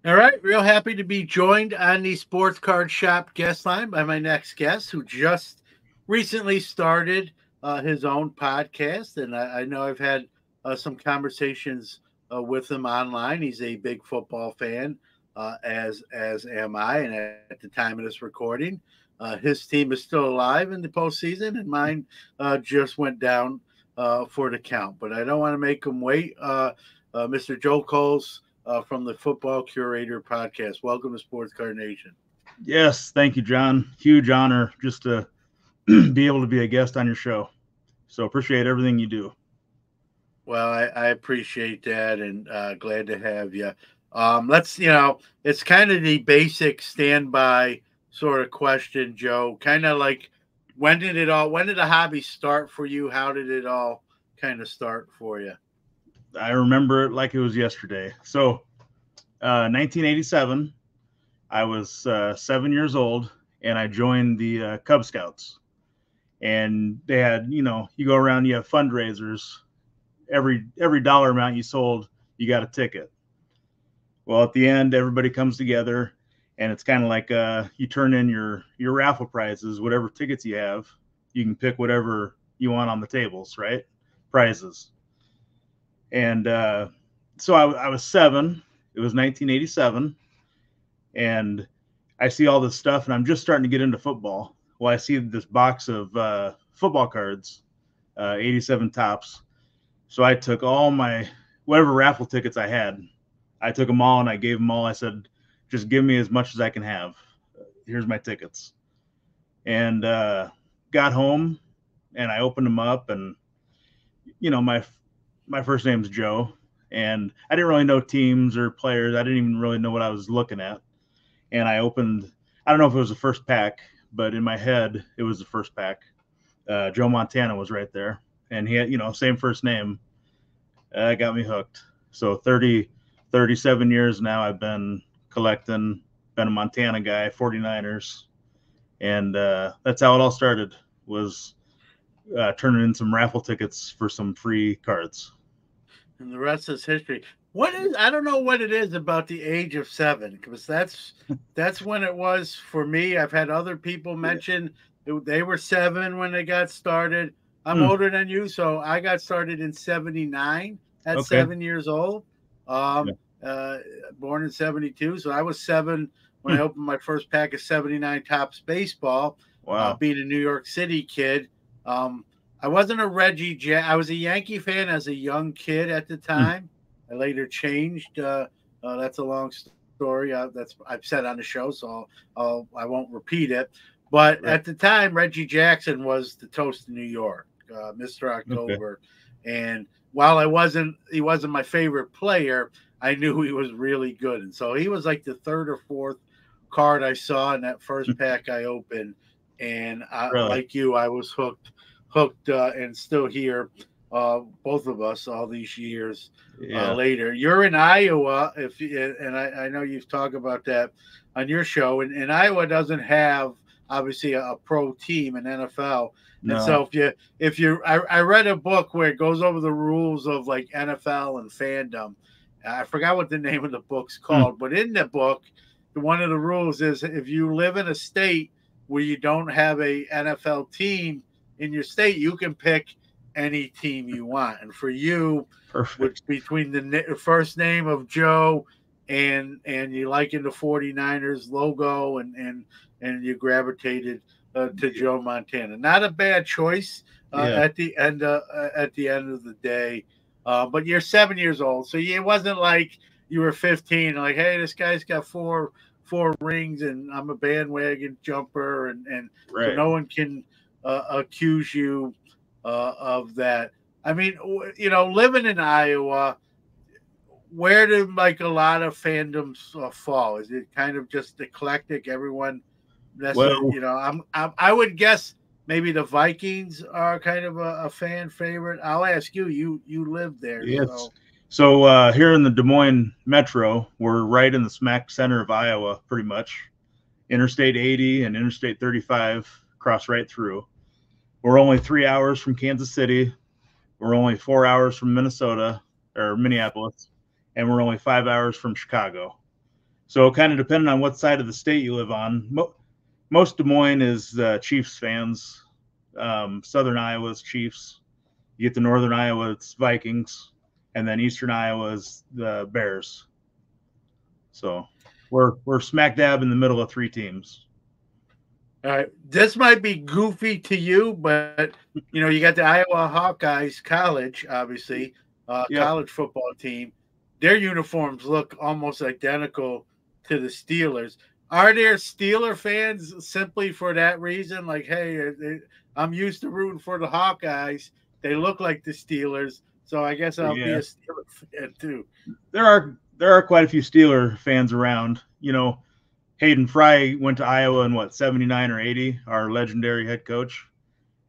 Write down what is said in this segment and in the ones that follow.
All right, real happy to be joined on the Sports Card Shop guest line by my next guest, who just recently started his own podcast, and I know I've had some conversations with him online. He's a big football fan, as am I, and at the time of this recording, his team is still alive in the postseason, and mine just went down for the count. But I don't want to make him wait. Mr. Joe Kohls from the Football Curator podcast. Welcome to Sports Card Nation. Yes, thank you, John. Huge honor just to be able to be a guest on your show. So appreciate everything you do. Well, I appreciate that and glad to have you. It's kind of the basic standby sort of question, Joe. Kind of like when did the hobby start for you? How did it all kind of start for you? I remember it like it was yesterday. So, 1987, I was 7 years old, and I joined the Cub Scouts. And they had, you go around, you have fundraisers. Every dollar amount you sold, you got a ticket. Well, at the end, everybody comes together, and it's kind of like you turn in your raffle prizes, whatever tickets you have. You can pick whatever you want on the tables, right? Prizes. And so I was seven. It was 1987, and I see all this stuff, and I'm just starting to get into football. Well, I see this box of football cards, 87 tops. So I took all my whatever raffle tickets I had. I took them all and I gave them all. I said, just give me as much as I can have. Here's my tickets. And got home and I opened them up, and my first name's Joe, and I didn't really know teams or players. I didn't even really know what I was looking at. And I opened, I don't know if it was the first pack, but in my head it was the first pack. Joe Montana was right there, and he had, same first name. Got me hooked. So 37 years now I've been collecting, been a Montana guy, 49ers. And that's how it all started, was turning in some raffle tickets for some free cards. And the rest is history. What is I don't know what it is about the age of seven, because that's when it was for me. I've had other people mention they were seven when they got started. I'm Hmm. older than you, so I got started in '79 at Okay. 7 years old. Yeah. Um, uh, Born in '72, so I was seven when I Hmm. opened my first pack of '79 Topps baseball. Wow. Being a New York City kid, um, I wasn't a I was a Yankee fan as a young kid at the Hmm. time. I later changed. That's a long story. That's I've said on the show, so I won't repeat it. But at Right. the time, Reggie Jackson was the toast of New York, Mr. Okay. October. And while he wasn't my favorite player, I knew he was really good. And so he was like the third or fourth card I saw in that first pack I opened. And Really? like you, I was hooked, and still here, both of us, all these years Yeah. later. You're in Iowa, and I know you've talked about that on your show, and Iowa doesn't have obviously a pro team in NFL. And No. so I read a book where it goes over the rules of like NFL and fandom. I forgot what the name of the book's Hmm. called, but in the book, one of the rules is if you live in a state where you don't have a NFL team in your state, you can pick any team you want. And for you, with Perfect. between the first name of Joe and you liking the 49ers logo, and you gravitated to Joe Montana. Not a bad choice Yeah. at the end of the day. But you're 7 years old, so it wasn't like you were 15. Like, hey, this guy's got four rings, and I'm a bandwagon jumper, and so Right. no one can accuse you of that. I mean, living in Iowa, where do like a lot of fandoms fall? Is it kind of just eclectic? Everyone necessarily, Well, I would guess maybe the Vikings are kind of a fan favorite. I'll ask you. You live there, it's so so here in the Des Moines metro, we're right in the smack center of Iowa, pretty much. Interstate 80 and Interstate 35 cross right through. We're only 3 hours from Kansas City. We're only 4 hours from Minnesota or Minneapolis, and we're only 5 hours from Chicago. So kind of depending on what side of the state you live on, most Des Moines is Chiefs fans. Southern Iowa is Chiefs. You get to Northern Iowa, it's Vikings, and then Eastern Iowa is the Bears. So we're smack dab in the middle of three teams. All right, this might be goofy to you, but you got the Iowa Hawkeyes college, obviously, Yep. college football team. Their uniforms look almost identical to the Steelers. Are there Steeler fans simply for that reason? Like, hey, I'm used to rooting for the Hawkeyes. They look like the Steelers, so I guess I'll be a Steeler fan too. There are quite a few Steeler fans around. Hayden Fry went to Iowa in 79 or 80, our legendary head coach,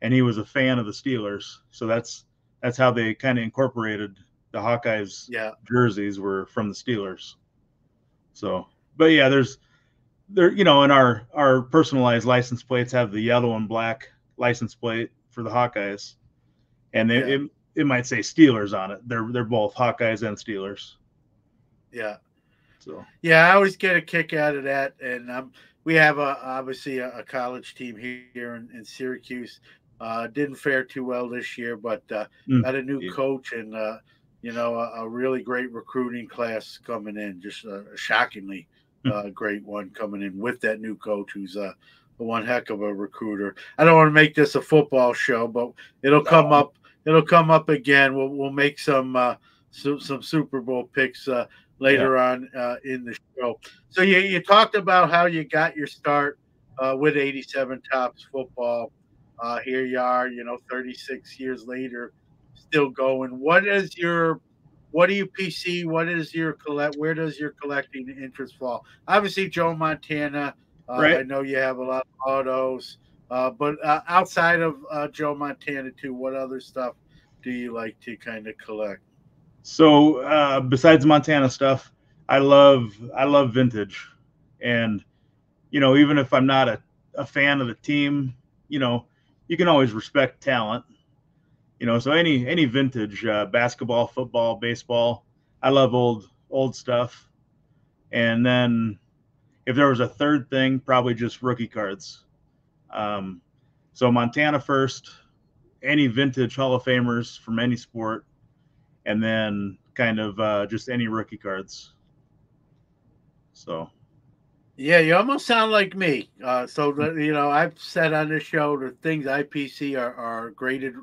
and he was a fan of the Steelers. So that's how they kind of incorporated the Hawkeyes jerseys were from the Steelers. So, but yeah, and our personalized license plates have the yellow and black license plate for the Hawkeyes, and it might say Steelers on it. They're both Hawkeyes and Steelers. Yeah. So yeah, I always get a kick out of that, and we have obviously a college team here in Syracuse. Didn't fare too well this year, but got a new coach and a really great recruiting class coming in. Just a shockingly great one coming in with that new coach, who's one heck of a recruiter. I don't want to make this a football show, but it'll come up. It'll come up again. We'll make some Super Bowl picks later on in the show. So you talked about how you got your start with 87 Tops football. Here you are, 36 years later, still going. What do you PC? What is your where does your collecting interest fall? Obviously, Joe Montana. Right. I know you have a lot of autos, but outside of Joe Montana too, what other stuff do you like to kind of collect? So besides Montana stuff, I love vintage, and even if I'm not a fan of the team, you can always respect talent. So any vintage basketball, football, baseball, I love old stuff. And then if there was a third thing, probably just rookie cards. So Montana first, any vintage Hall of Famers from any sport, and then kind of just any rookie cards. So, yeah, you almost sound like me. I've said on this show the things IPC are graded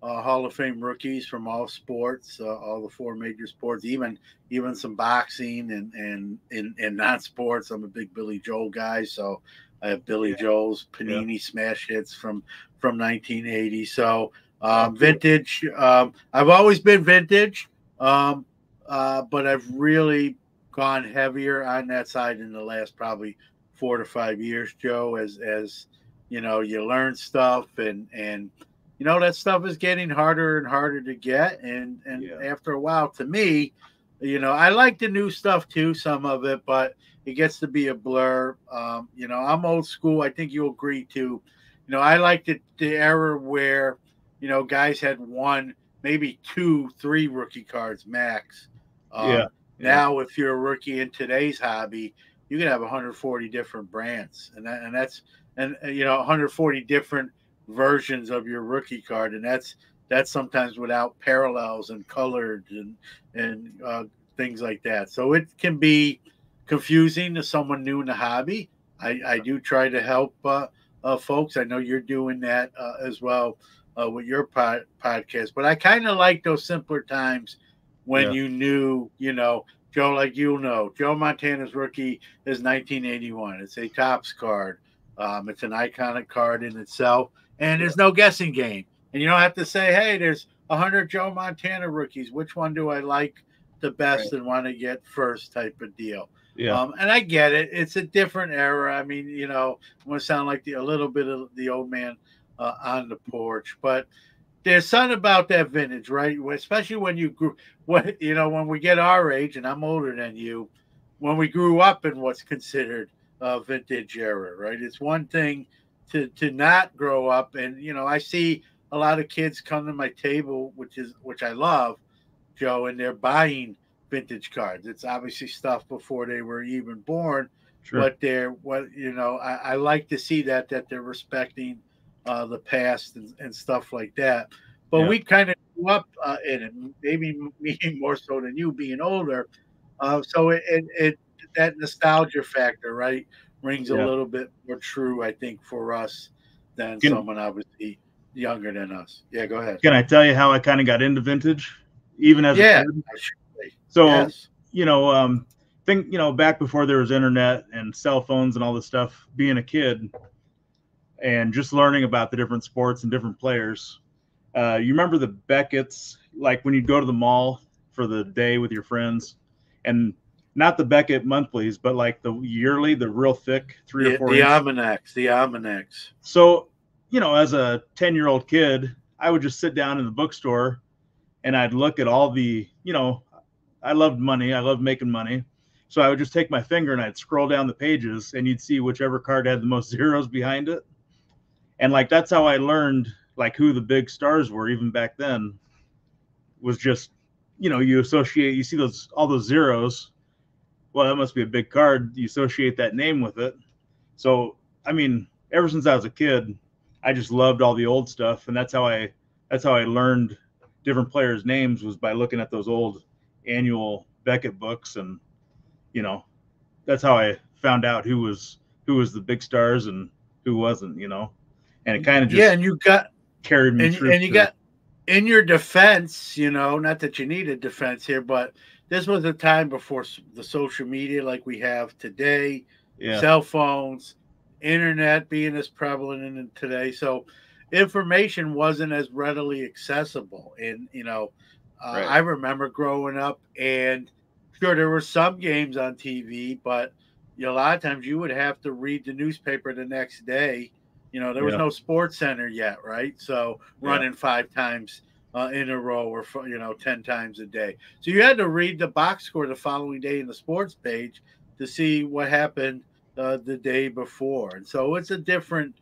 Hall of Fame rookies from all sports, all the four major sports, even some boxing and non-sports. I'm a big Billy Joel guy, so I have Billy Joel's Panini smash hits from 1980. So vintage. I've always been vintage, but I've really gone heavier on that side in the last probably 4 to 5 years, Joe, as you learn stuff and that stuff is getting harder and harder to get. And after a while, to me, I like the new stuff too, some of it, but it gets to be a blur. I'm old school. I think you'll agree too. I like the era where, guys had one, maybe 2, 3 rookie cards max. Now, if you're a rookie in today's hobby, you can have 140 different brands, and that's 140 different versions of your rookie card, and that's sometimes without parallels and colored and things like that. So it can be confusing to someone new in the hobby. I do try to help folks. I know you're doing that as well with your podcast, but I kind of like those simpler times when you knew, Joe, like Joe Montana's rookie is 1981. It's a Topps card. It's an iconic card in itself, and there's no guessing game. And you don't have to say, hey, there's 100 Joe Montana rookies. Which one do I like the best and want to get first type of deal? And I get it. It's a different era. I mean, I want to sound like a little bit of the old man on the porch, but there's something about that vintage, right? Especially when you grew, when we get our age, and I'm older than you, when we grew up in what's considered a vintage era, right? It's one thing to not grow up, and I see a lot of kids come to my table, which I love, Joe, and they're buying vintage cards. It's obviously stuff before they were even born, Sure. but I like to see that they're respecting the past and stuff like that. But Yeah. we kind of grew up in it, maybe me more so than you being older. So that nostalgia factor, right, rings a Yeah. little bit more true, I think, for us than Can someone obviously younger than us. Yeah, go ahead. can I tell you how I kind of got into vintage, even as a Yeah, kid? surely. So, Yes. back before there was internet and cell phones and all this stuff, being a kid and just learning about the different sports and different players. You remember the Beckett's, like when you'd go to the mall for the day with your friends, and not the Beckett monthlies, but like the yearly, the real thick 3 or 4 The inch. almanacs, the almanacs. So, as a 10-year-old kid, I would just sit down in the bookstore and I'd look at all I loved money. I loved making money. So I would just take my finger and I'd scroll down the pages and you'd see whichever card had the most zeros behind it. And like, that's how I learned like who the big stars were even back then, was just, you see all those zeros. Well, that must be a big card. You associate that name with it. So, I mean, ever since I was a kid, I just loved all the old stuff. And that's how I learned different players' names, was by looking at those old annual Beckett books. And, you know, that's how I found out who was the big stars and who wasn't, and it kind of Yeah, just and you got carried me through and you to, got in your defense, not that you need a defense here, but this was a time before the social media like we have today, yeah, cell phones, internet being as prevalent in today. So information wasn't as readily accessible. And, right. I remember growing up, and sure, there were some games on TV, but a lot of times you would have to read the newspaper the next day. There was Yeah, no sports center yet, right? So yeah, running 5 times in a row, or 10 times a day. So you had to read the box score the following day in the sports page to see what happened the day before. And so it's a different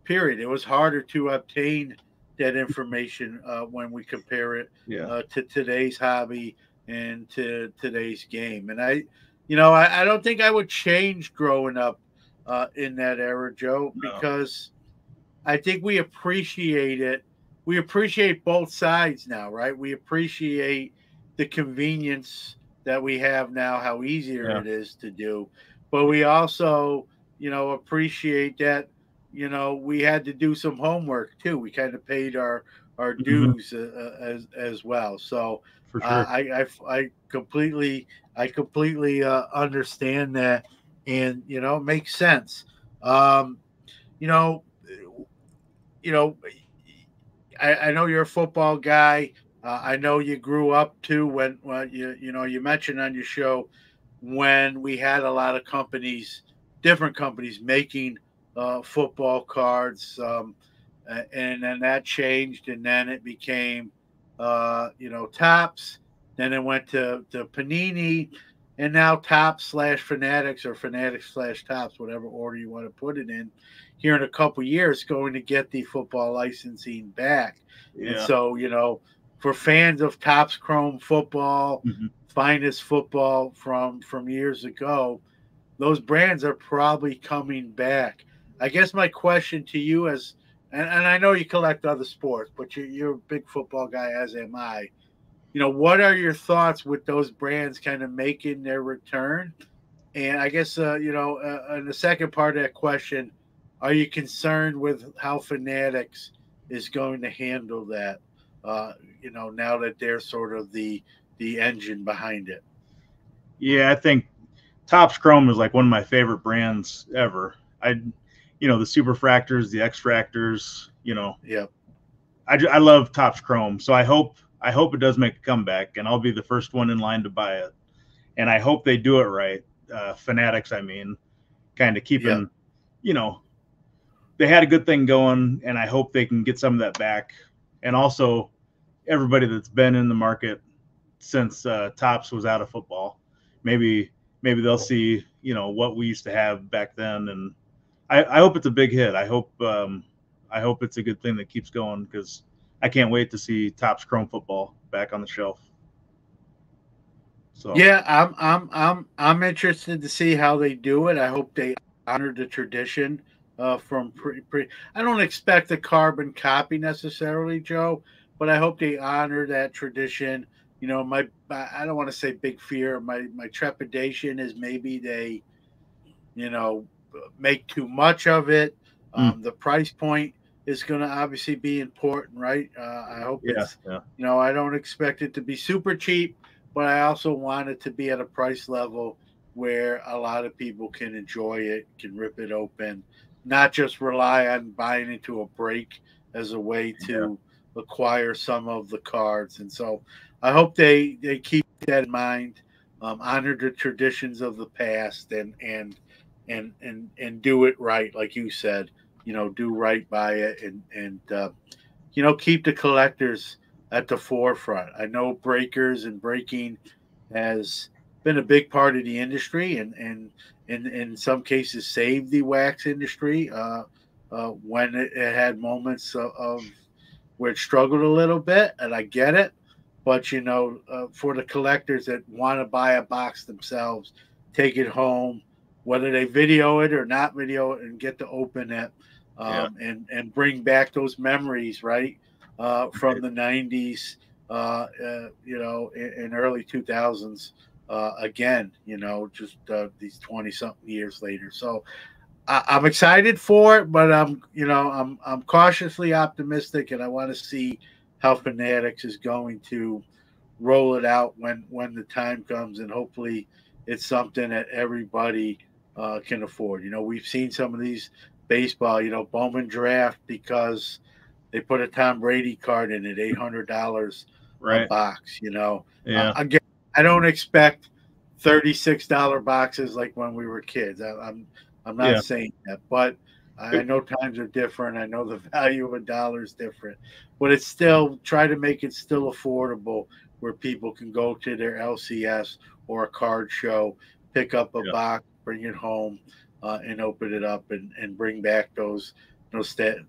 period. It was harder to obtain that information when we compare it yeah. to today's hobby and to today's game. And I don't think I would change growing up in that era, Joe, No, because I think we appreciate it. We appreciate both sides now, right? We appreciate the convenience that we have now, how easier yeah, it is to do. But we also, appreciate that, we had to do some homework too. We kind of paid our hmm, dues as well. So for sure. I completely understand that, and it makes sense. Um, you know, you know, I know you're a football guy. I know you grew up too when you mentioned on your show when we had a lot of companies, different companies making football cards, and then that changed, and then it became Tops. Then it went to Panini, and now Tops slash Fanatics, or Fanatics slash Tops, whatever order you want to put it in, here in a couple years going to get the football licensing back. And Yeah, so, for fans of Topps Chrome football, hmm, finest football from years ago, those brands are probably coming back. I guess my question to you is, and I know you collect other sports, but you're a big football guy, as am I. What are your thoughts with those brands kind of making their return? And I guess, in the second part of that question, are you concerned with how Fanatics is going to handle that? Now that they're sort of the engine behind it. yeah. I think Topps Chrome is like one of my favorite brands ever. The Superfractors, the Extractors. Yep. I love Topps Chrome, so I hope it does make a comeback, and I'll be the first one in line to buy it. And I hope they do it right. Fanatics, I mean, kind of Yep. keeping, you know, they had a good thing going, and I hope they can get some of that back. And also, everybody that's been in the market since Tops was out of football, maybe they'll see what we used to have back then, and I hope it's a big hit. I hope it's a good thing that keeps going, because I can't wait to see Topps Chrome football back on the shelf. So Yeah, I'm interested to see how they do it. I hope they honor the tradition from I don't expect a carbon copy necessarily, Joe, but I hope they honor that tradition. You know, I don't want to say big fear. My trepidation is maybe they, you know, make too much of it. mm, The price point is going to obviously be important, right? I hope yeah, it's, yeah, I don't expect it to be super cheap, but I also want it to be at a price level where a lot of people can enjoy it, can rip it open, not just rely on buying into a break as a way yeah, to acquire some of the cards. And so I hope they keep that in mind, honor the traditions of the past, and do it right, like you said. Do right by it, and keep the collectors at the forefront. I know breakers and breaking has been a big part of the industry, and in some cases saved the wax industry when it had moments of where it struggled a little bit, and I get it. But for the collectors that want to buy a box themselves, take it home, whether they video it or not video it, and get to open it, yeah. and bring back those memories, right, from Right. the '90s, in early 2000s. Again, just these 20 something years later. So I'm excited for it, but I'm cautiously optimistic, and I want to see how Fanatics is going to roll it out when the time comes, and hopefully it's something that everybody can afford. We've seen some of these baseball, Bowman draft because they put a Tom Brady card in it, $800 a Right. box. Yeah. Again, I don't expect $36 boxes like when we were kids. I'm not Yeah. saying that, but I know times are different. I know the value of a dollar is different, but it's still try to make it still affordable where people can go to their LCS or a card show, pick up a Yeah. box, bring it home, and open it up and bring back those nostalgic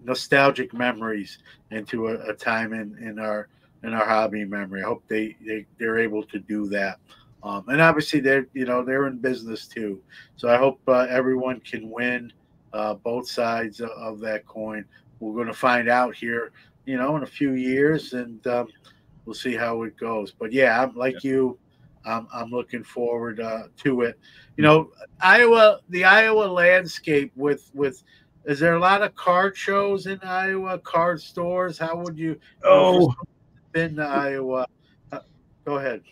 nostalgic memories into a time in our hobby memory. I hope they're able to do that. And obviously they're in business too. So I hope everyone can win both sides of that coin. We're going to find out here, in a few years, and we'll see how it goes. But yeah, I'm Yeah. like you. I'm looking forward to it. Mm. The Iowa landscape with is there a lot of card shows in Iowa, card stores? How would for Oh, someone who's been to Iowa? Uh, Go ahead.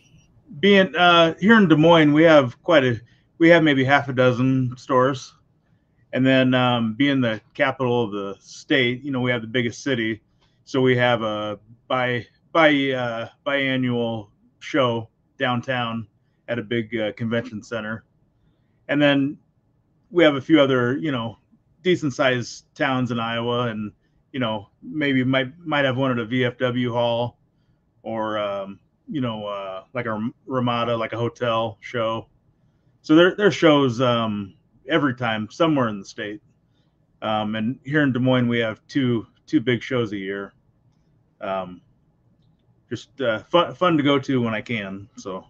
being here in Des Moines, we have maybe half a dozen stores, and then being the capital of the state, we have the biggest city, so we have a biannual show downtown at a big convention center, and then we have a few other decent sized towns in Iowa, and maybe might have one at a VFW hall or like a Ramada, like a hotel show. So there shows every time somewhere in the state. And here in Des Moines, we have two big shows a year. Um, just fun to go to when I can. So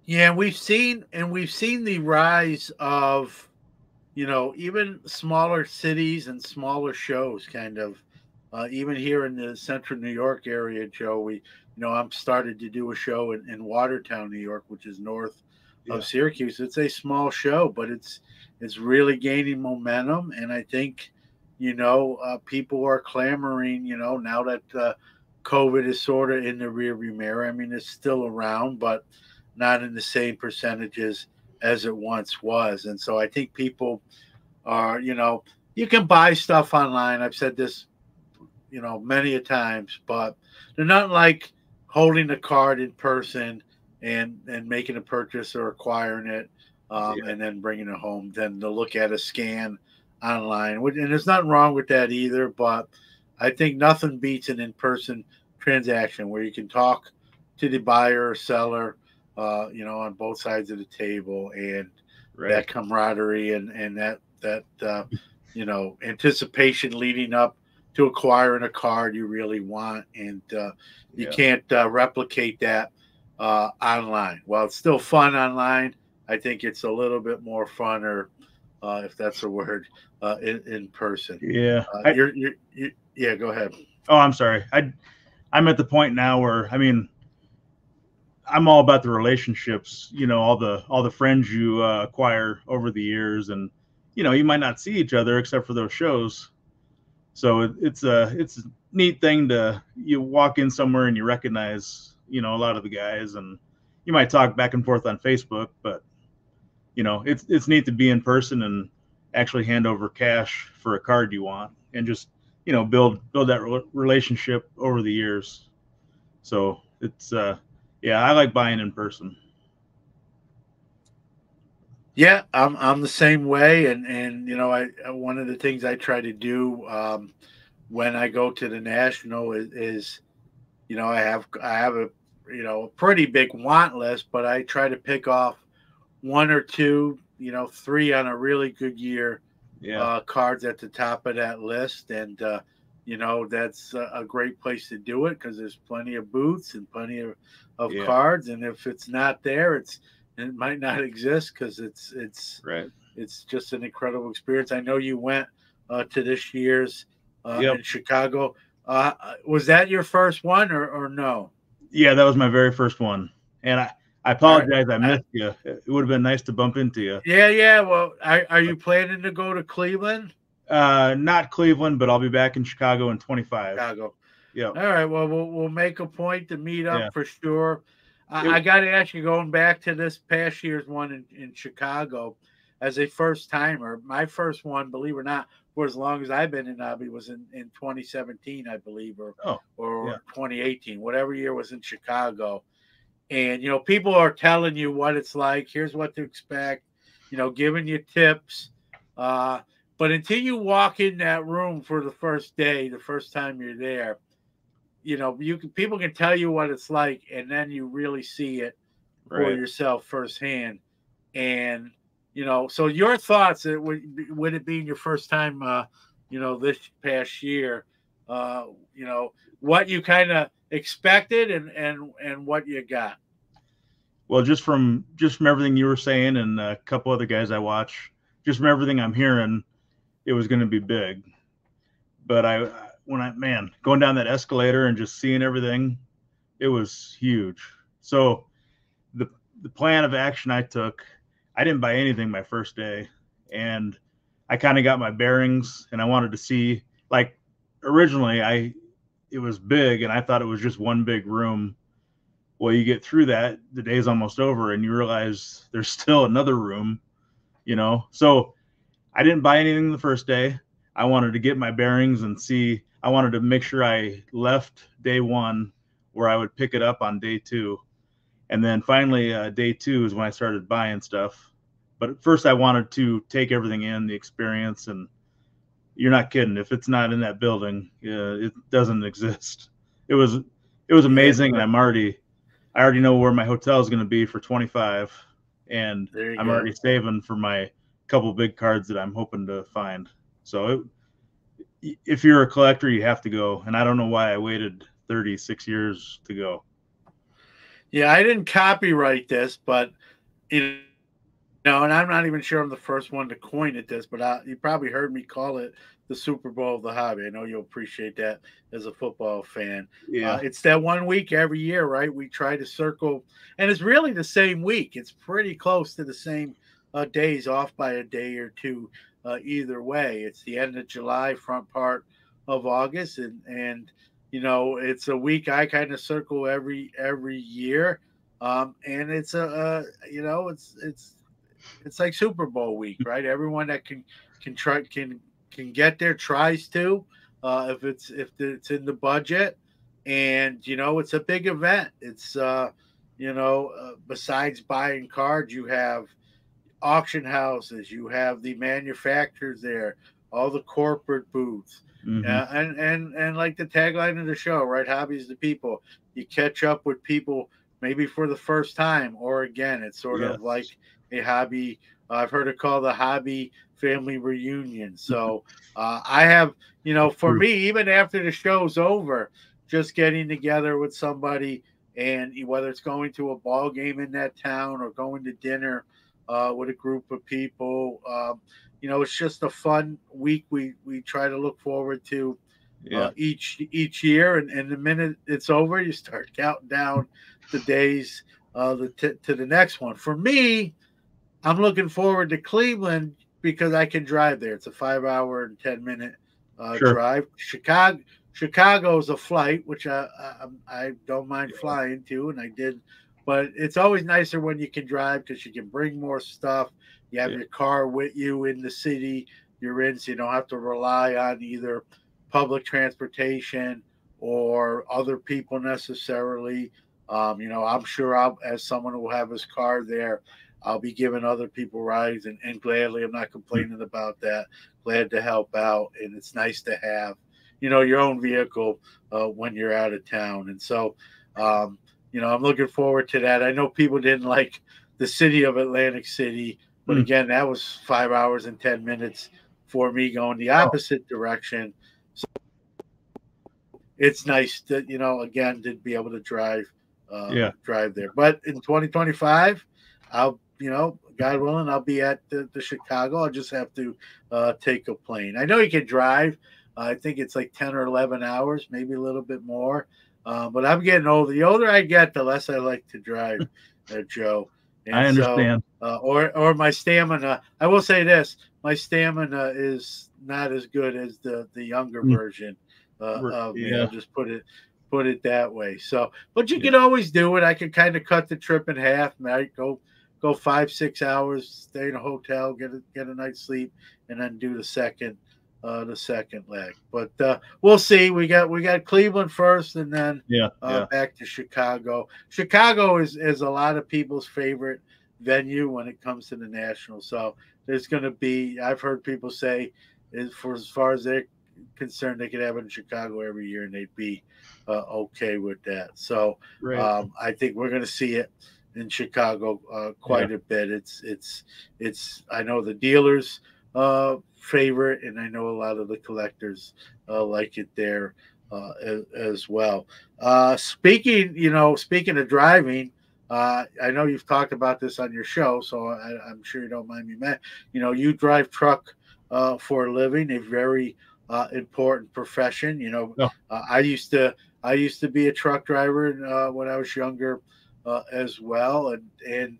Yeah, we've seen the rise of even smaller cities and smaller shows, kind of. Even here in the central New York area, Joe, I'm started to do a show in Watertown, New York, which is north of yeah, Syracuse. It's a small show, but it's really gaining momentum, and I think people are clamoring. Now that COVID is sort of in the rearview mirror. I mean, it's still around, but not in the same percentages as it once was, and so I think people are, you can buy stuff online. I've said this, many a times, but they're not like holding the card in person and making a purchase or acquiring it, yeah, and then bringing it home. Then to look at a scan online, and there's nothing wrong with that either. But I think nothing beats an in-person transaction where you can talk to the buyer or seller, on both sides of the table, and right, that camaraderie and that anticipation leading up to acquiring a card you really want, and you yeah, can't replicate that online. While it's still fun online, I think it's a little bit more funner, if that's a word, in person. Yeah. Yeah. Go ahead. Oh, I'm sorry. I'm at the point now where, I mean, I'm all about the relationships, all the friends you acquire over the years, and you might not see each other except for those shows. So it's a neat thing to you walk in somewhere and you recognize a lot of the guys, and you might talk back and forth on Facebook, but it's neat to be in person and actually hand over cash for a card you want, and just build that relationship over the years. So it's yeah, I like buying in person. Yeah, I'm the same way, and I one of the things I try to do when I go to the national is I have a a pretty big want list, but I try to pick off one or two, three on a really good year, Yeah. cards at the top of that list, and that's a great place to do it because there's plenty of booths and plenty of Yeah. cards, and if it's not there, it might not exist because Right. it's just an incredible experience. I know you went to this year's Yep. in Chicago. Was that your first one or no? Yeah, that was my very first one, and I All apologize I right. missed you. It would have been nice to bump into you. Yeah. Well, are you planning to go to Cleveland? Not Cleveland, but I'll be back in Chicago in 25. Chicago. Yeah. All right. Well, we'll make a point to meet up Yeah. for sure. I got to ask you, going back to this past year's one in Chicago, as a first timer, my first one, believe it or not, for as long as I've been in hobby, was in 2017, I believe, or Yeah. 2018, whatever year was in Chicago. And people are telling you what it's like. Here's what to expect. Giving you tips. But until you walk in that room for the first day, the first time you're there, people can tell you what it's like, and then you really see it for yourself firsthand. And so your thoughts, would it being your first time, this past year, what you kind of expected and what you got? Well, just from everything you were saying and a couple other guys I watch, just from everything I'm hearing, it was going to be big. But going down that escalator and just seeing everything, it was huge. So the plan of action I took, I didn't buy anything my first day, and I kind of got my bearings, and I wanted to see, like, originally it was big and I thought it was just one big room. Well, you get through that, the day's almost over, and you realize there's still another room, So I didn't buy anything the first day. I wanted to get my bearings and see. I wanted to make sure I left day one where I would pick it up on day two. And then finally, day two is when I started buying stuff. But at first I wanted to take everything in, the experience, and you're not kidding. If it's not in that building, it doesn't exist. It was amazing. And I already know where my hotel is going to be for 25, and I'm already saving for my couple big cards that I'm hoping to find. So if you're a collector, you have to go. And I don't know why I waited 36 years to go. Yeah, I didn't copyright this, but and I'm not even sure I'm the first one to coin it this, but you probably heard me call it the Super Bowl of the hobby. I know you'll appreciate that as a football fan. Yeah. It's that 1 week every year, right? We try to circle, and it's really the same week. It's pretty close to the same days, off by a day or two either way. It's the end of July, front part of August, and it's a week I kind of circle every year, and it's it's like Super Bowl week, right? Everyone that can get there tries to, if it's in the budget, and it's a big event. It's besides buying cards, you have auction houses, you have the manufacturers there, all the corporate booths. Mm-hmm. And like the tagline of the show, right? Hobbies to people. You catch up with people maybe for the first time, or again, it's sort of like a hobby. I've heard it called the hobby family reunion. So I have, for me, even after the show's over, just getting together with somebody and whether it's going to a ball game in that town or going to dinner with a group of people, it's just a fun week. We try to look forward to each year, and the minute it's over, you start counting down the days to the next one. For me, I'm looking forward to Cleveland because I can drive there. It's a 5-hour and 10-minute drive. Chicago's a flight, which I don't mind flying to, and I did. But it's always nicer when you can drive because you can bring more stuff. You have your car with you in the city you're in, so you don't have to rely on either public transportation or other people necessarily. I'm sure as someone who will have his car there, I'll be giving other people rides, and gladly, I'm not complaining about that. Glad to help out, and it's nice to have, your own vehicle when you're out of town. And so, I'm looking forward to that. I know people didn't like the city of Atlantic City, but again, that was 5 hours and 10 minutes for me going the opposite direction. So it's nice to, again, to be able to drive there. But in 2025, I'll, God willing, I'll be at the Chicago. I'll just have to take a plane. I know you can drive. I think it's like 10 or 11 hours, maybe a little bit more. But I'm getting older. The older I get, the less I like to drive, Joe. And I understand. So, or my stamina. I will say this: my stamina is not as good as the younger version of me. I'll just put it that way. So, but you can always do it. I can kind of cut the trip in half. Right? Go 5-6 hours, stay in a hotel, get a night's sleep, and then do the second leg. But we'll see. We got Cleveland first, and then back to Chicago. Chicago is a lot of people's favorite venue when it comes to the National. So there's going to be, I've heard people say, as far as they're concerned, they could have it in Chicago every year, and they'd be okay with that. So I think we're going to see it in Chicago quite a bit. It's I know the dealers favorite, and I know a lot of the collectors like it there as well. Speaking of driving, I know you've talked about this on your show, so I'm sure you don't mind me. You drive truck for a living, a very important profession. I used to be a truck driver when I was younger as well, and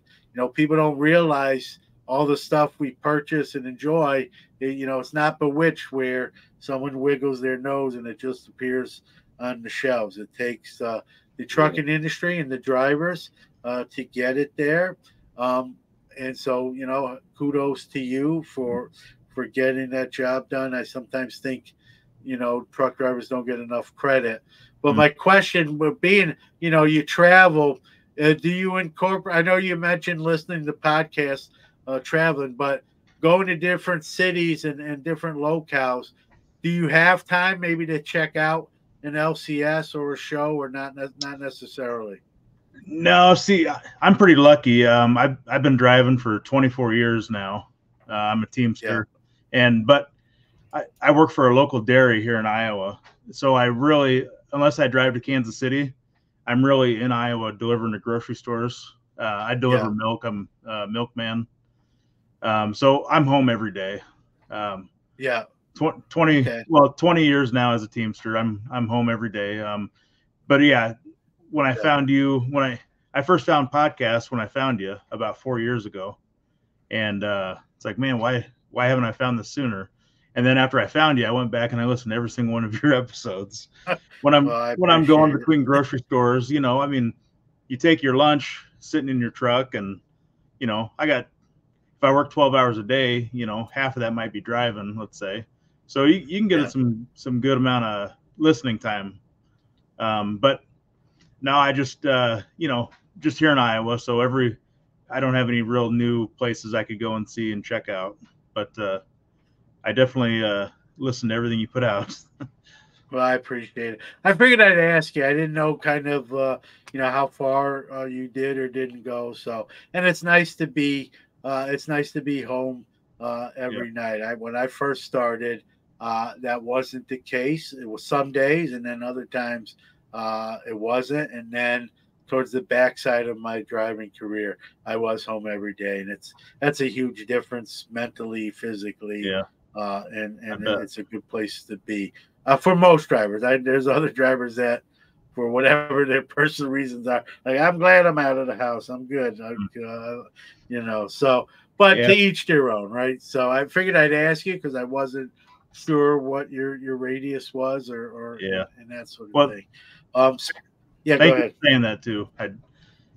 people don't realize all the stuff we purchase and enjoy. It's not Bewitched where someone wiggles their nose and it just appears on the shelves. It takes the trucking industry and the drivers to get it there. And so, kudos to you for getting that job done. I sometimes think, truck drivers don't get enough credit. But my question would be, you travel. Do you incorporate? I know you mentioned listening to podcasts, traveling, but going to different cities and different locales. Do you have time maybe to check out an LCS or a show, or not necessarily? No, see, I'm pretty lucky. I've been driving for 24 years now. I'm a Teamster, but I work for a local dairy here in Iowa. So unless I drive to Kansas City, I'm really in Iowa delivering to grocery stores. I deliver milk. I'm a milkman. So I'm home every day. 20 years now as a Teamster. I'm home every day. When I found you, when I first found podcasts, when I found you about 4 years ago, and it's like, man, why haven't I found this sooner? And then after I found you, I went back and I listened to every single one of your episodes. When I'm going between grocery stores, you take your lunch sitting in your truck, and if I work 12 hours a day, half of that might be driving, let's say. So you can get some good amount of listening time. But now I just here in Iowa, so I don't have any real new places I could go and see and check out. But I definitely listen to everything you put out. Well, I appreciate it. I figured I'd ask you. I didn't know kind of how far you did or didn't go. So, and it's nice to be home every night. When I first started, that wasn't the case. It was some days, and then other times it wasn't. And then towards the backside of my driving career, I was home every day, and that's a huge difference mentally, physically, Yeah. and it's a good place to be for most drivers. There's other drivers that, for whatever their personal reasons are, like, I'm glad I'm out of the house. I'm good. So, but Yeah. to each their own, right? So I figured I'd ask you because I wasn't sure what your radius was or Yeah. and that sort of thing. Yeah, thank go you ahead. for saying that too. It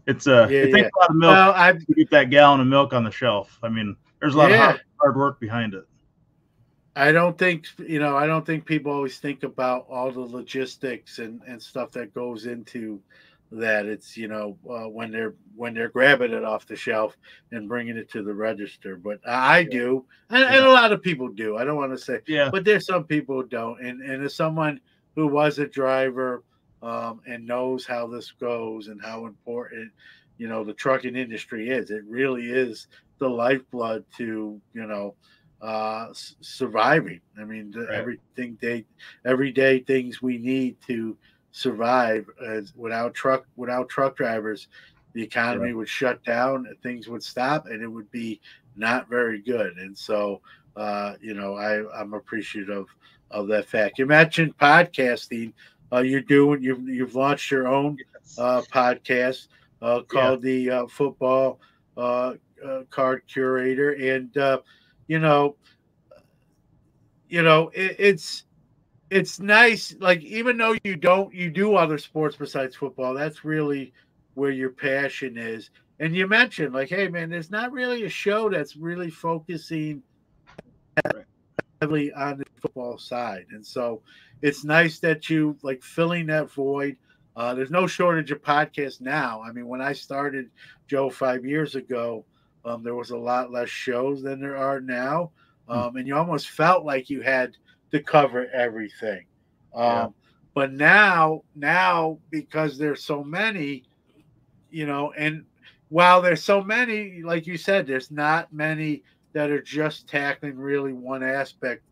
takes Yeah. a lot of milk to get that gallon of milk on the shelf. I mean, there's a lot of hard work behind it. I don't think people always think about all the logistics and stuff that goes into that. It's when they're grabbing it off the shelf and bringing it to the register. But I do, and a lot of people do. I don't want to say, but there's some people who don't. And as someone who was a driver and knows how this goes and how important the trucking industry is, it really is the lifeblood to surviving. I mean, everyday things we need to survive. Without truck drivers, the economy would shut down, things would stop, and it would be not very good. And so, I'm appreciative of that fact. You mentioned podcasting. You've launched your own podcast called the Football Card Curator, and it's nice. Like, even though you do other sports besides football, that's really where your passion is. And you mentioned, like, hey man, there's not really a show that's really focusing heavily on the football side, and so it's nice that you like filling that void. There's no shortage of podcasts now. I mean, when I started, Joe, 5 years ago, there was a lot less shows than there are now. And you almost felt like you had to cover everything. But now, because there's so many, and while there's so many, like you said, there's not many that are just tackling really one aspect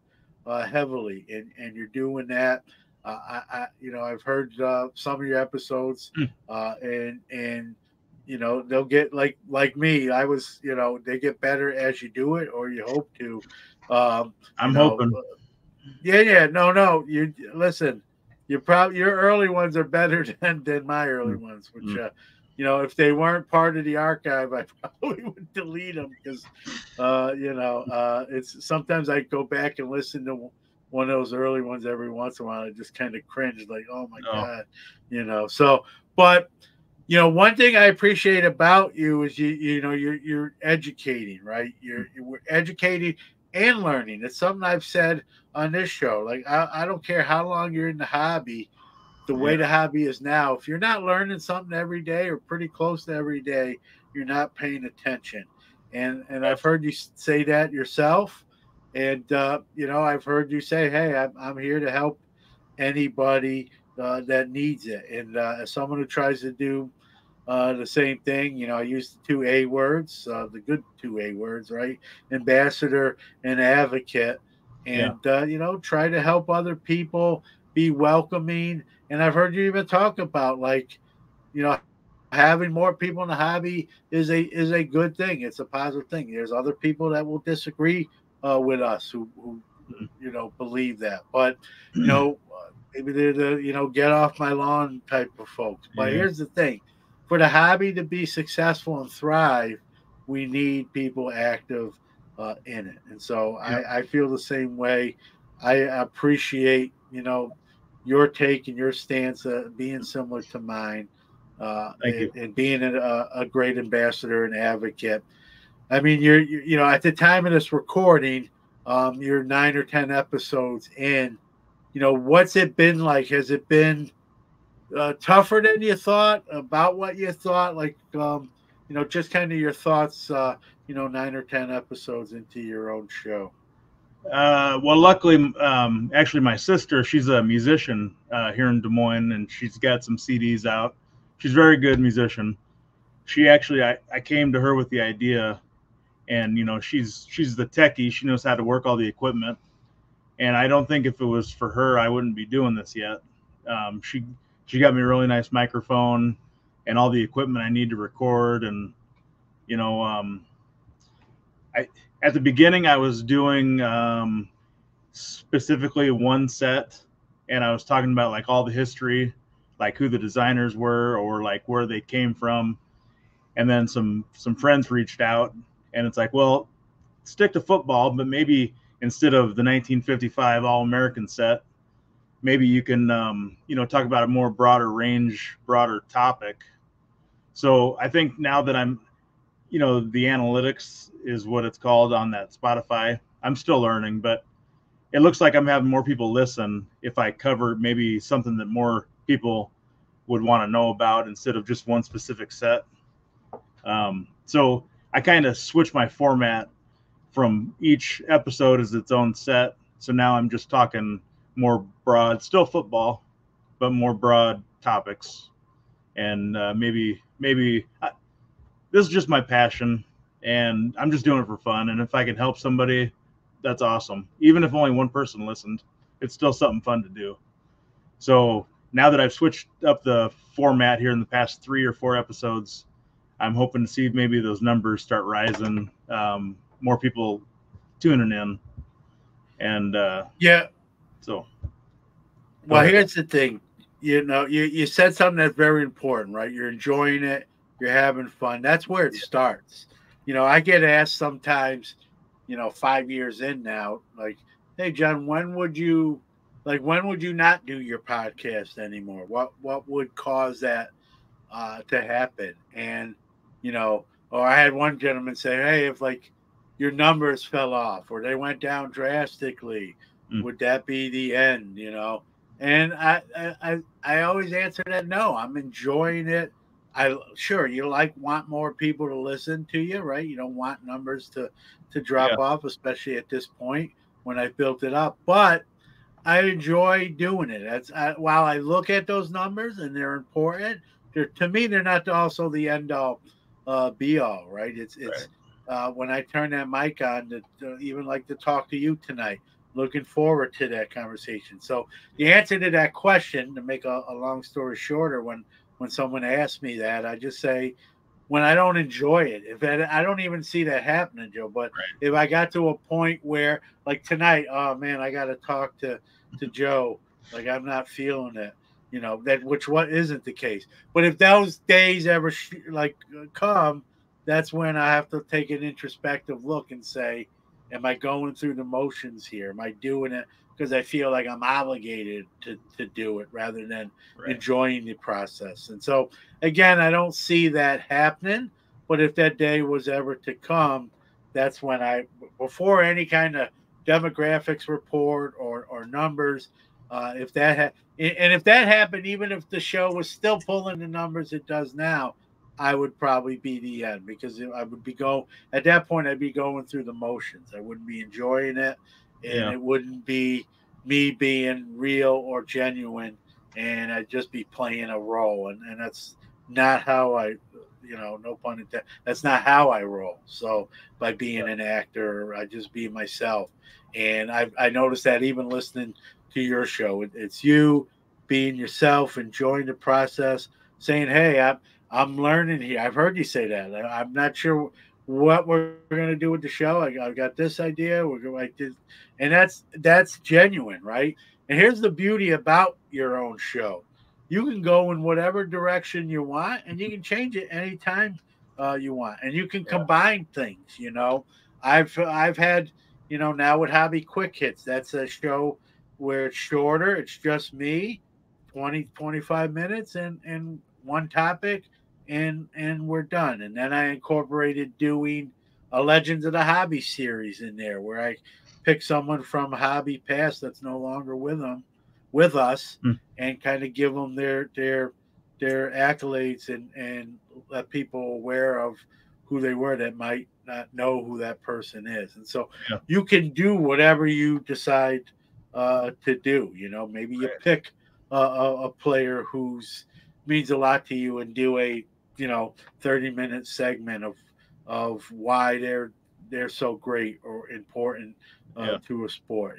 heavily, and you're doing that. I've heard some of your episodes, and they'll get like me. I was, they get better as you do it, or you hope to. I'm hoping. No. You listen. Your early ones are better than my early ones, which if they weren't part of the archive, I probably would delete them because it's sometimes I go back and listen to one of those early ones every once in a while. I just kind of cringe, like, oh my God, So, but one thing I appreciate about you is you're educating, right? You're educating and learning. It's something I've said on this show. Like, I don't care how long you're in the hobby, the way the hobby is now. If you're not learning something every day or pretty close to every day, you're not paying attention. And I've heard you say that yourself. And I've heard you say, hey, I'm here to help anybody that needs it. And as someone who tries to do the same thing, I use the 2 A words, the good 2 A words, right? Ambassador and advocate. And try to help other people, be welcoming. And I've heard you even talk about, like, having more people in the hobby is a good thing. It's a positive thing. There's other people that will disagree with us who believe that, but maybe they're the get off my lawn type of folks. But here's the thing: for the hobby to be successful and thrive, we need people active in it. And so I feel the same way. I appreciate your take and your stance being similar to mine, and being a great ambassador and advocate. I mean, you're at the time of this recording, you're 9 or 10 episodes in. What's it been like? Has it been tougher than you thought, about what you thought? Like, just kind of your thoughts, 9 or 10 episodes into your own show. Well, luckily, actually, my sister, she's a musician here in Des Moines, and she's got some CDs out. She's a very good musician. She actually, I came to her with the idea, and she's the techie. She knows how to work all the equipment, and I don't think if it was for her, I wouldn't be doing this yet. She got me a really nice microphone. and all the equipment I need to record. And, at the beginning I was doing specifically one set, and I was talking about like all the history, like who the designers were or like where they came from. And then some friends reached out, and it's like, well, stick to football, but maybe instead of the 1955 All-American set, maybe you can, talk about a more broader topic. So I think now that I'm, the analytics is what it's called on that Spotify. I'm still learning, but it looks like I'm having more people listen if I cover maybe something that more people would want to know about instead of just one specific set. So I kind of switched my format from each episode as its own set. So now I'm just talking more broad, still football, but more broad topics. And maybe this is just my passion, and I'm just doing it for fun. And if I can help somebody, that's awesome. Even if only one person listened, it's still something fun to do. So now that I've switched up the format here in the past 3 or 4 episodes, I'm hoping to see maybe those numbers start rising, more people tuning in. And so. Well, here's the thing. You said something that's very important, right? You're enjoying it. You're having fun. That's where it starts. I get asked sometimes, 5 years in now, like, hey, John, when would you not do your podcast anymore? What would cause that to happen? And, or I had one gentleman say, hey, if like your numbers fell off or they went down drastically, would that be the end, And I always answer that no. I'm enjoying it. Sure, you want more people to listen to you, right? You don't want numbers to drop off, especially at this point when I built it up. But I enjoy doing it. While I look at those numbers and they're important, to me they're not also the end all be all, right? It's when I turn that mic on, to even like to talk to you tonight. Looking forward to that conversation. So the answer to that question, to make a long story shorter, when someone asks me that, I just say, when I don't enjoy it, I don't even see that happening, Joe. But if I got to a point where, like tonight, oh man, I got to talk to Joe, like I'm not feeling it, what isn't the case. But if those days ever come, that's when I have to take an introspective look and say, am I going through the motions here? Am I doing it because I feel like I'm obligated to do it rather than enjoying the process? And so, again, I don't see that happening. But if that day was ever to come, that's when before any kind of demographics report or numbers, if that happened, even if the show was still pulling the numbers it does now, I would probably be the end, because I would be at that point, I'd be going through the motions. I wouldn't be enjoying it, and it wouldn't be me being real or genuine, and I'd just be playing a role. And that's not how I, no pun intended, that's not how I roll. So by being an actor, I just be myself. And I noticed that even listening to your show, it's you being yourself, enjoying the process, saying, hey, I'm learning here. I've heard you say that. I'm not sure what we're going to do with the show. I've got this idea. We're going like this, and that's genuine, right? And here's the beauty about your own show: you can go in whatever direction you want, and you can change it anytime you want, and you can combine things. I've had now with Hobby Quick Hits. That's a show where it's shorter. It's just me, 20-25 minutes, and one topic. And we're done. And then I incorporated doing a Legends of the Hobby series in there, where I pick someone from Hobby past that's no longer with us, and kind of give them their accolades and let people aware of who they were that might not know who that person is. And so you can do whatever you decide to do. Maybe you pick a player who's means a lot to you and do a 30-minute segment of why they're so great or important to a sport.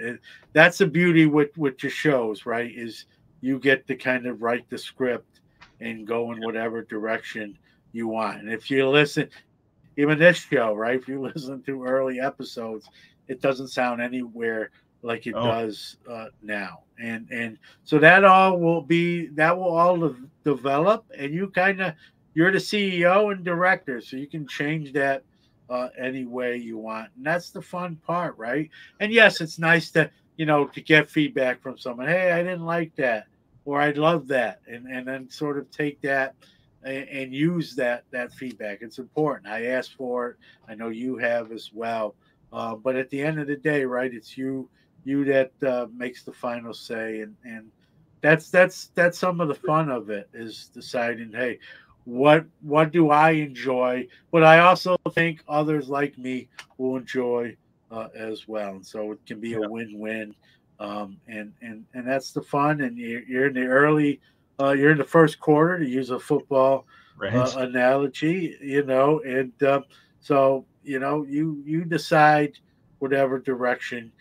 That's the beauty with your shows, right? Is you get to kind of write the script and go in whatever direction you want. And if you listen, even this show, right? If you listen to early episodes, it doesn't sound anywhere like it Oh, does now. And so that will all develop, and you're the CEO and director, so you can change that any way you want, and that's the fun part, right? And yes, it's nice to get feedback from someone. Hey, I didn't like that, or I love that, and then sort of take that and use that feedback. It's important. I asked for it. I know you have as well. But at the end of the day, right, it's you that makes the final say, and that's some of the fun of it, is deciding, hey, what do I enjoy, but I also think others like me will enjoy as well, and so it can be a yeah, win-win. And that's the fun, and you're in the early you're in the first quarter, to use a football right. analogy, and so you decide whatever direction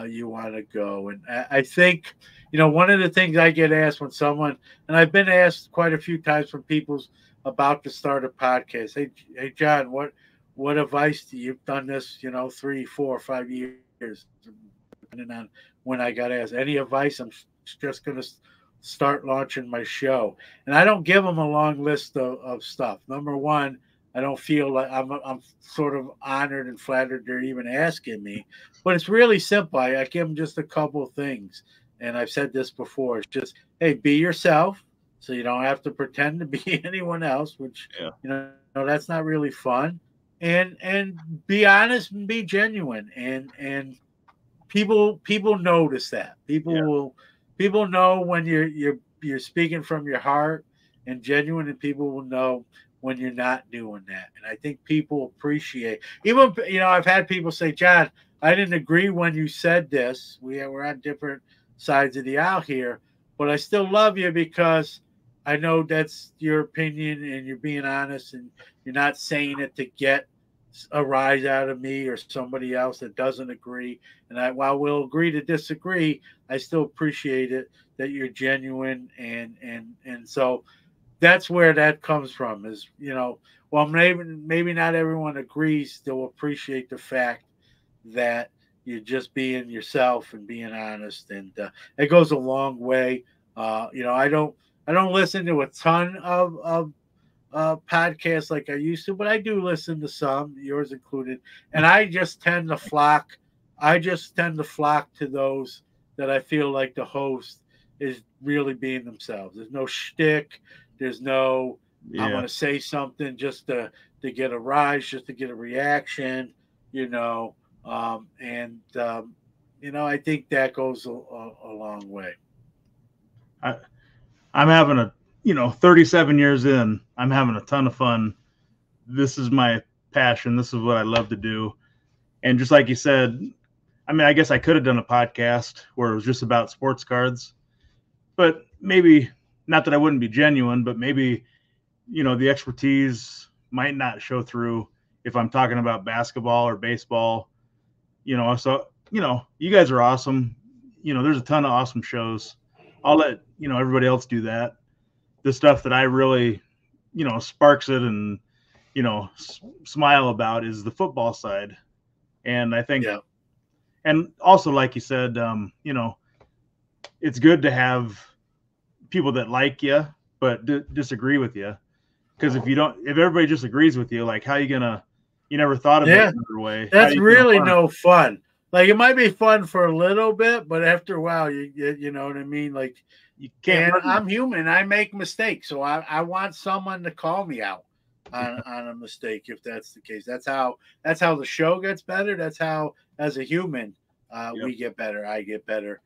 you want to go. And I think one of the things I get asked when someone, and I've been asked quite a few times from people about to start a podcast. Hey, John, what advice do you've done this 3, 4, 5 years, depending on when I got asked. Any advice? I'm just going to start launching my show. And I don't give them a long list of stuff. Number one, I don't feel like I'm sort of honored and flattered they're even asking me, but it's really simple. I give them just a couple of things. And I've said this before. It's just, hey, be yourself, so you don't have to pretend to be anyone else, which, Yeah, that's not really fun. And be honest and be genuine. And people notice that. yeah. People know when you're speaking from your heart and genuine, and people will know when you're not doing that. And I think people appreciate, even I've had people say, John, I didn't agree when you said this. We're on different sides of the aisle here, but I still love you because I know that's your opinion and you're being honest, and you're not saying it to get a rise out of me or somebody else that doesn't agree. And while we'll agree to disagree, I still appreciate it that you're genuine. And so that's where that comes from, is, well, maybe not everyone agrees, they'll appreciate the fact that you're just being yourself and being honest. And it goes a long way. I don't listen to a ton of podcasts like I used to, but I do listen to some, yours included, and I just tend to flock. I just tend to flock to those that I feel like the host is really being themselves. There's no shtick. There's no I'm Yeah. going to say something just to get a rise, just to get a reaction, you know. I think that goes a long way. I, I'm having 37 years in, I'm having a ton of fun. This is my passion. This is what I love to do. And just like you said, I mean, I guess I could have done a podcast where it was just about sports cards, but maybe not that I wouldn't be genuine, but maybe, the expertise might not show through if I'm talking about basketball or baseball, so, you guys are awesome. There's a ton of awesome shows. I'll let, everybody else do that. The stuff that I really, sparks it and, smile about is the football side. And I think, Yeah. and also, like you said, it's good to have people that like you, but disagree with you. Because if everybody just agrees with you, like, how you gonna, you never thought of it Yeah. another way. How That's you gonna really learn? no fun. Like, it might be fun for a little bit, but after a while, you know what I mean? Like, You can't and learn. I'm human. I make mistakes. So I want someone to call me out on a mistake if that's the case. That's how the show gets better. That's how, as a human, Yep. we get better. I get better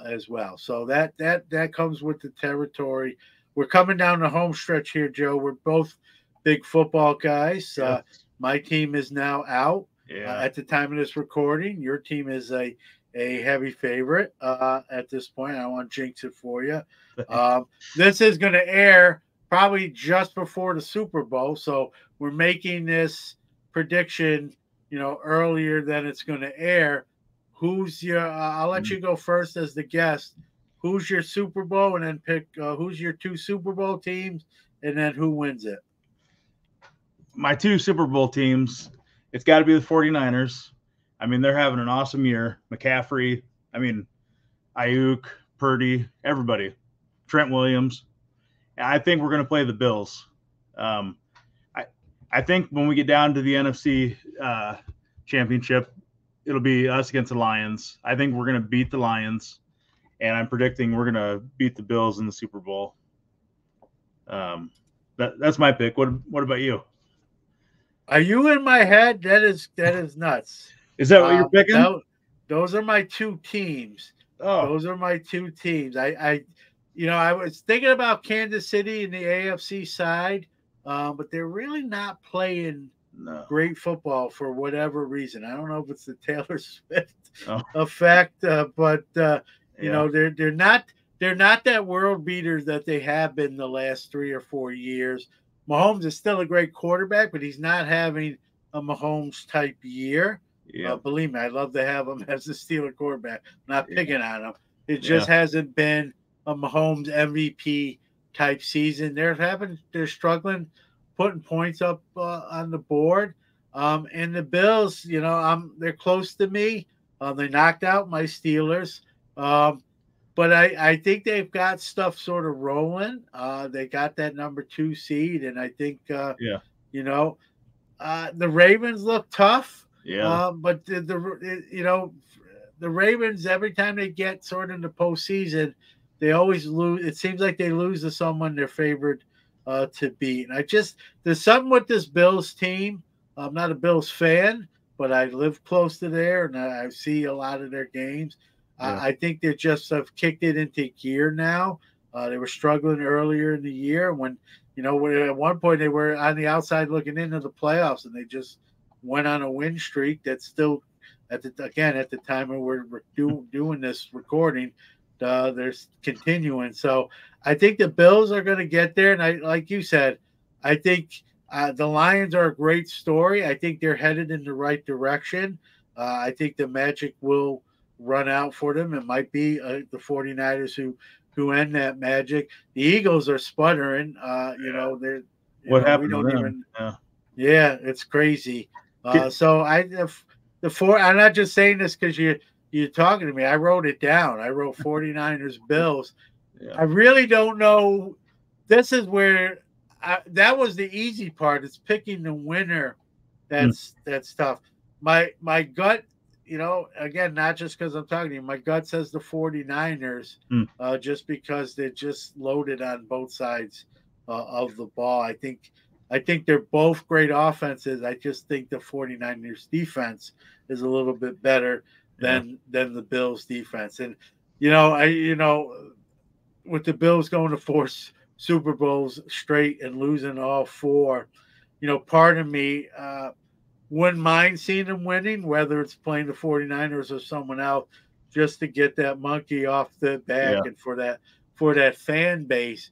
as well. So that comes with the territory. We're coming down the home stretch here, Joe. We're both big football guys. Yes. My team is now out Yeah. at the time of this recording. Your team is a heavy favorite at this point. I don't want to jinx it for you. This is going to air probably just before the Super Bowl, so we're making this prediction, earlier than it's going to air. Who's your? I'll let you go first as the guest. who's your Super Bowl, and then pick who's your 2 Super Bowl teams, and then who wins it. My 2 Super Bowl teams, it's got to be the 49ers. I mean, they're having an awesome year. McCaffrey, I mean, Ayuk, Purdy, everybody, Trent Williams. I think we're going to play the Bills. I think when we get down to the NFC championship, it'll be us against the Lions. I think we're going to beat the Lions, and I'm predicting we're going to beat the Bills in the Super Bowl. That's my pick. What about you? Are you in my head? That is nuts. Is that what you're picking? Those are my 2 teams. Oh, those are my 2 teams. I was thinking about Kansas City in the AFC side, but they're really not playing great football for whatever reason. I don't know if it's the Taylor Swift effect, but you know, they're not that world beaters that they have been the last 3 or 4 years. Mahomes is still a great quarterback, but he's not having a Mahomes type year. Yeah. Believe me, I'd love to have him as the Steeler quarterback. I'm not picking on him. It just hasn't been a Mahomes MVP type season. They're struggling putting points up on the board. And the Bills, you know, they're close to me. They knocked out my Steelers. But I think they've got stuff sort of rolling. They got that number 2 seed, and I think you know, the Ravens look tough. Yeah. But the Ravens, every time they get sort of in the postseason, they always lose. It seems like they lose to someone they're favored to beat. And there's something with this Bills team. I'm not a Bills fan, but I live close to there, and I see a lot of their games. Yeah. I think they just have kicked it into gear now. They were struggling earlier in the year when, you know, at one point they were on the outside looking into the playoffs, and they just went on a win streak that's still, at the time when we're doing this recording, they're continuing. So I think the Bills are going to get there. And like you said, I think the Lions are a great story. I think they're headed in the right direction. I think the magic will run out for them. It might be the 49ers who end that magic. The Eagles are sputtering. You know, they're what happened? We don't even. Yeah, it's crazy. So the 4. I'm not just saying this because you're talking to me. I wrote it down. I wrote 49ers Bills. Yeah. I really don't know. This is where that was the easy part. It's picking the winner. That's tough. My gut. You know, again, not just because I'm talking to you. My gut says the 49ers, just because they're just loaded on both sides of the ball. I think they're both great offenses. I just think the 49ers defense is a little bit better than the Bills defense. And, you know, with the Bills going to 4 Super Bowls straight and losing all 4, you know, part of me wouldn't mind seeing them winning, whether it's playing the 49ers or someone else, just to get that monkey off the back and for that fan base.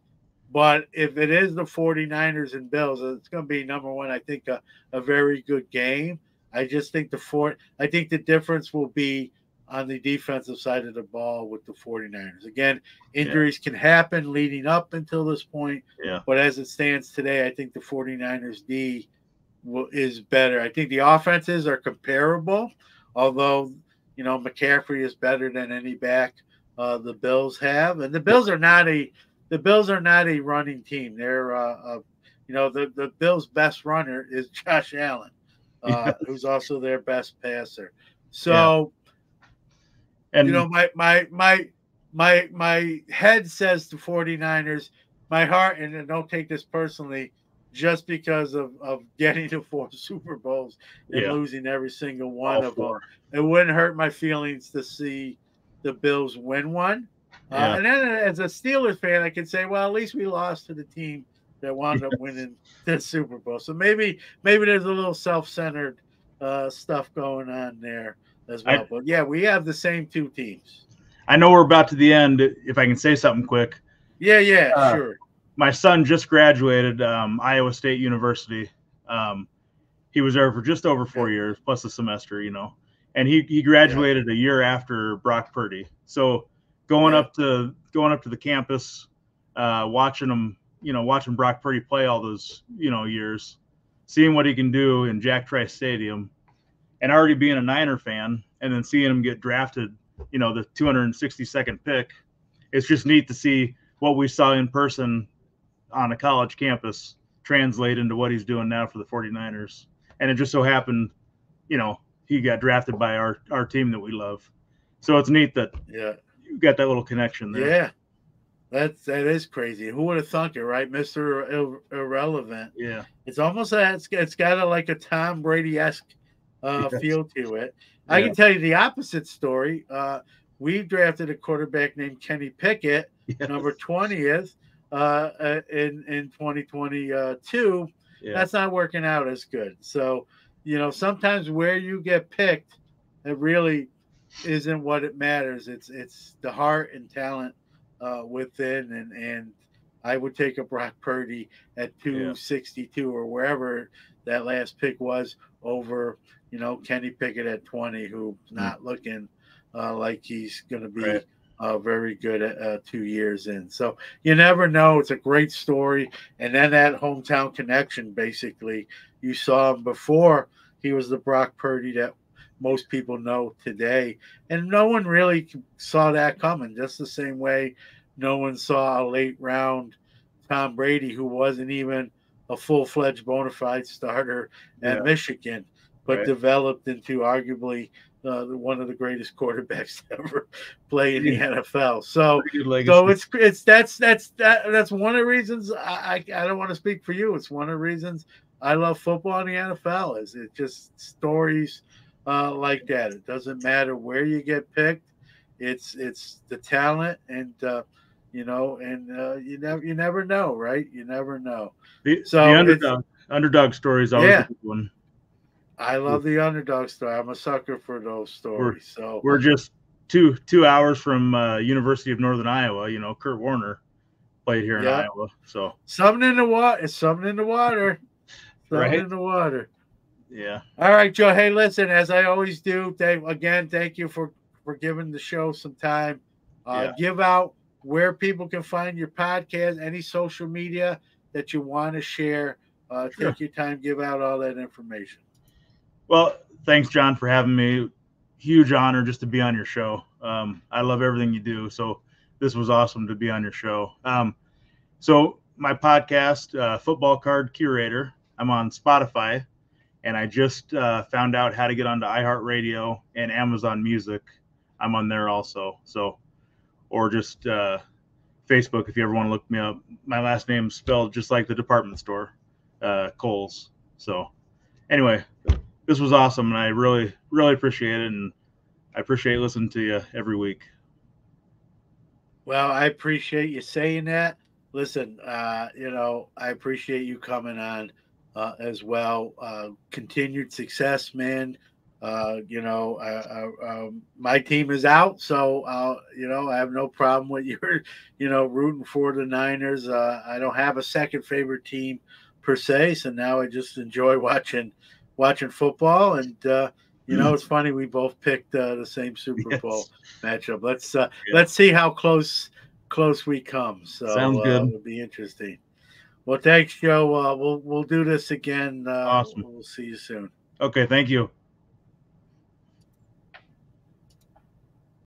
But if it is the 49ers and Bills, it's going to be, number one, I think a very good game. I just think I think the difference will be on the defensive side of the ball with the 49ers. Again, injuries can happen leading up until this point. Yeah. But as it stands today, I think the 49ers D is better. I think the offenses are comparable, although, you know, McCaffrey is better than any back the Bills have. And the Bills are not a running team. They're you know, the Bills' best runner is Josh Allen, who's also their best passer. So and you know, my head says the 49ers. My heart, and don't take this personally, just because of getting to 4 Super Bowls and losing every single one of them. It wouldn't hurt my feelings to see the Bills win one. And then as a Steelers fan, I can say, well, at least we lost to the team that wound up winning the Super Bowl. So maybe there's a little self-centered stuff going on there as well. But yeah, we have the same 2 teams. I know we're about to the end. If I can say something quick. Yeah, sure. My son just graduated Iowa State University. He was there for just over 4 years, plus a semester, you know. And he graduated a year after Brock Purdy. So going up to the campus, watching him, watching Brock Purdy play all those, years, seeing what he can do in Jack Trice Stadium, and already being a Niner fan, and then seeing him get drafted, the 262nd pick. It's just neat to see what we saw in person on a college campus translate into what he's doing now for the 49ers. And it just so happened, he got drafted by our team that we love. So it's neat that you got that little connection there. Yeah. That is crazy. Who would have thunk it, right? Mr. Irrelevant. Yeah. It's almost it's got like a Tom Brady-esque feel to it. Yeah. I can tell you the opposite story. We drafted a quarterback named Kenny Pickett, number 20th, in 2022. Yeah. That's not working out as good. So, sometimes where you get picked, it really isn't what it matters. It's the heart and talent within, and I would take a Brock Purdy at 262 or wherever that last pick was over, Kenny Pickett at 20, who's not looking like he's going to be very good at 2 years in. So you never know. It's a great story. And then that hometown connection, basically, you saw him before he was the Brock Purdy that most people know today. And no one really saw that coming, just the same way no one saw a late round Tom Brady, who wasn't even a full-fledged bona fide starter at Michigan, but developed into arguably one of the greatest quarterbacks to ever play in the NFL. So that's one of the reasons I don't want to speak for you. It's one of the reasons I love football in the NFL. Is it just stories like that? It doesn't matter where you get picked. It's the talent, and you never know, right? You never know. The underdog story is always a good one. I love the underdog story. I'm a sucker for those stories. We're just two hours from University of Northern Iowa. Kurt Warner played here in Iowa. So something in the water. It's something in the water. Something in the water. Yeah. All right, Joe. Hey, listen, as I always do, thank you for giving the show some time. Give out where people can find your podcast, any social media that you want to share. Take your time, give out all that information. Well, thanks, John, for having me. Huge honor just to be on your show. I love everything you do. So this was awesome to be on your show. So my podcast, Football Card Curator, I'm on Spotify, and I just found out how to get onto iHeartRadio and Amazon Music. I'm on there also. So, or just Facebook if you ever want to look me up. My last name's spelled just like the department store, Kohls. So anyway, this was awesome, and I really, really appreciate it, and I appreciate listening to you every week. Well, I appreciate you saying that. Listen, I appreciate you coming on as well. Continued success, man. My team is out, so I have no problem with your, rooting for the Niners. I don't have a second favorite team per se, so now I just enjoy watching football. And it's funny, we both picked the same Super Bowl matchup. Let's see how close we come. So sounds good. It'll be interesting. Well, thanks, Joe. We'll do this again. Awesome. We'll see you soon. Okay, thank you.